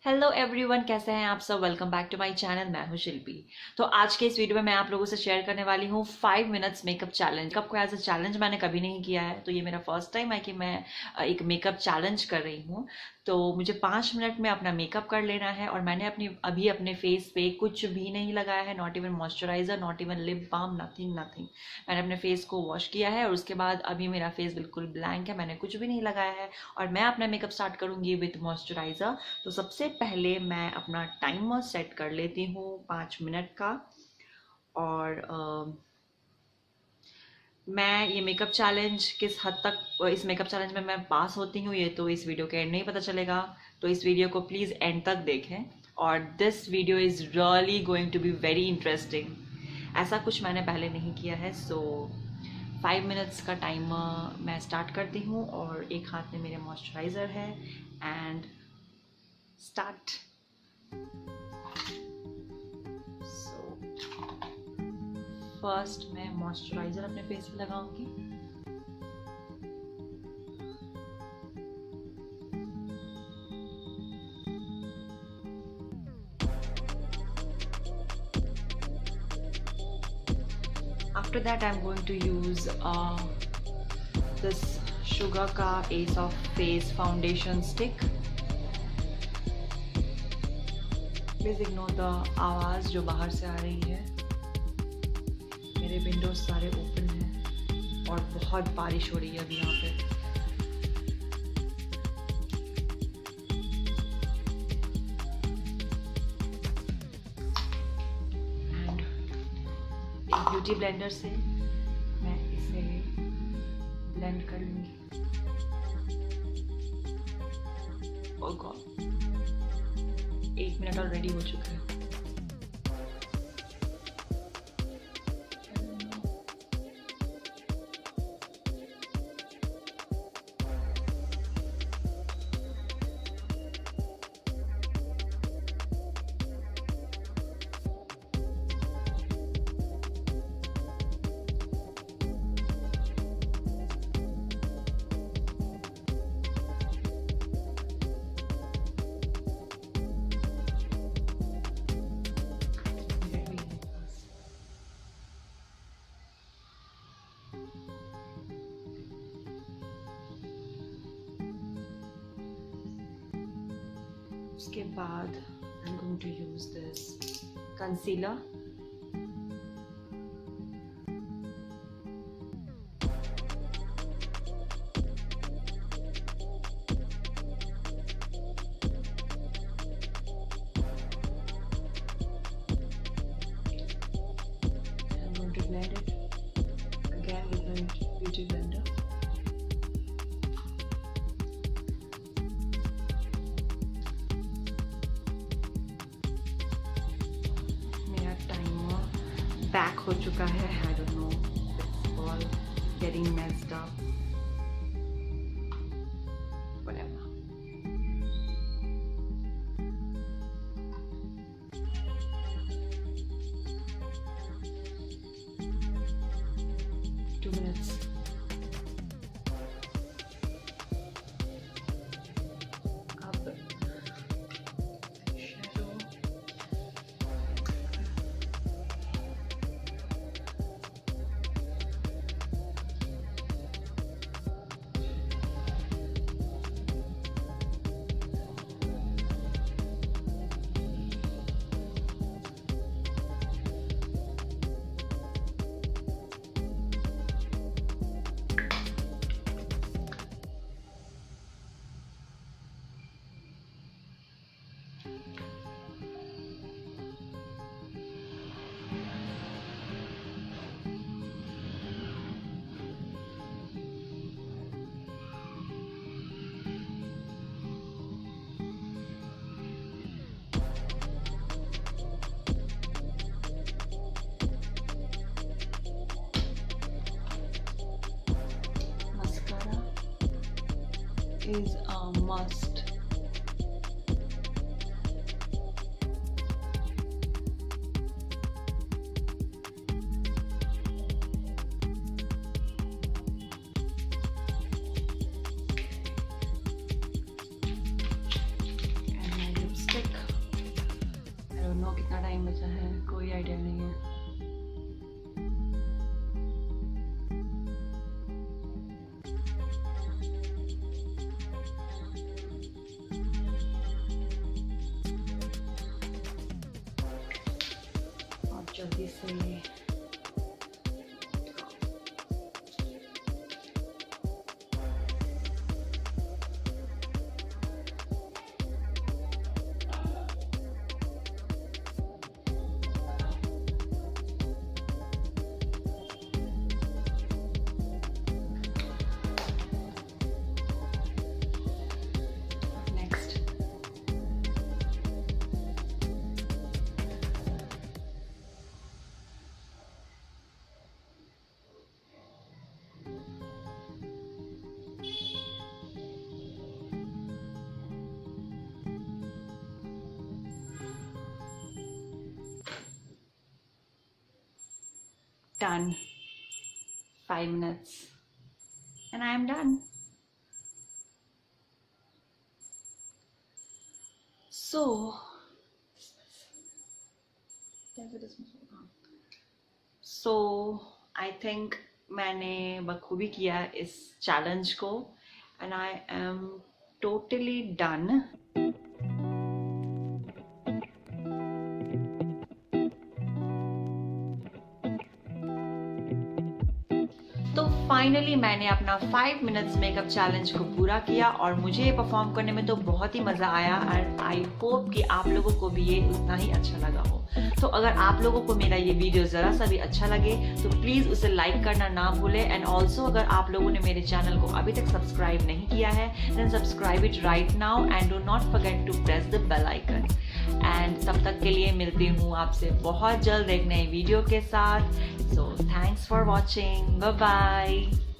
Hello everyone, कैसे हैं आप सब। Welcome back to my channel. मैं हूं शिल्पी। तो आज के इस वीडियो में मैं आप लोगों से शेयर करने वाली हूं 5 मिनट्स मेकअप चैलेंज। मेकअप को एज अ चैलेंज मैंने कभी नहीं किया है, तो ये मेरा फर्स्ट टाइम है कि मैं एक मेकअप चैलेंज कर रही हूं। तो मुझे 5 मिनट में अपना मेकअप कर लेना है और मैंने अभी अपने फेस पे कुछ भी नहीं लगाया है, not even moisturiser, not even lip balm, nothing nothing. मैंने अपने फेस को वॉश किया है और उसके बाद अभी मेरा फेस बिल्कुल ब्लैंक है, मैंने कुछ भी नहीं लगाया है और मैं अपना मेकअप स्टार्ट करूंगी विथ मॉइस्चराइजर। तो सबसे पहले मैं अपना टाइमर सेट कर लेती हूँ 5 मिनट का। और मैं ये मेकअप चैलेंज किस हद तक इस मेकअप चैलेंज में मैं पास होती हूँ ये तो इस वीडियो के एंड नहीं पता चलेगा। तो इस वीडियो को प्लीज़ एंड तक देखें और this video is really going to be very interesting. ऐसा कुछ मैंने पहले नहीं किया है। सो 5 मिनट्स का टाइमर मैं स्टार्ट करती हूँ और एक हाथ में मेरे मॉइस्चराइज़र है एंड स्टार्ट। फर्स्ट मैं मॉइस्चराइजर अपने फेस पे लगाऊंगी। After that I am going to use this Sugar का ace of face foundation stick. Please ignore the आवाज जो बाहर से आ रही है। मेरे विंडोज सारे ओपन हैं और बहुत बारिश हो रही है अभी यहाँ पे। एंड एक ब्यूटी ब्लेंडर से मैं इसे ब्लेंड कर लूंगी। ओह गॉड, 1 मिनट ऑलरेडी हो चुका है। उसके बाद I am going to use this concealer. I'm going to blend it again with my beauty blender. Back हो चुका है। I don't know, it's all getting messed up, whatever. Two minutes. अब shadow is a must. And my lipstick. से next. Done. 5 minutes and I am done. So I think मैंने बखूबी किया इस challenge को and I am totally done. तो finally मैंने अपना 5 मिनट्स मेकअप चैलेंज को पूरा किया और मुझे परफॉर्म करने में तो बहुत ही मज़ा आया और आई होप कि आप लोगों को भी ये उतना ही अच्छा लगा हो। तो अगर आप लोगों को मेरा ये वीडियो ज़रा सा भी अच्छा लगे तो प्लीज़ उसे लाइक करना ना भूलें एंड ऑल्सो अगर आप लोगों ने मेरे चैनल को अभी तक सब्सक्राइब नहीं किया है then subscribe it right now and do not forget to press the bell icon. And तब तक के लिए मिलती हूँ आपसे बहुत जल्द एक नए वीडियो के साथ। So thanks for watching, bye bye.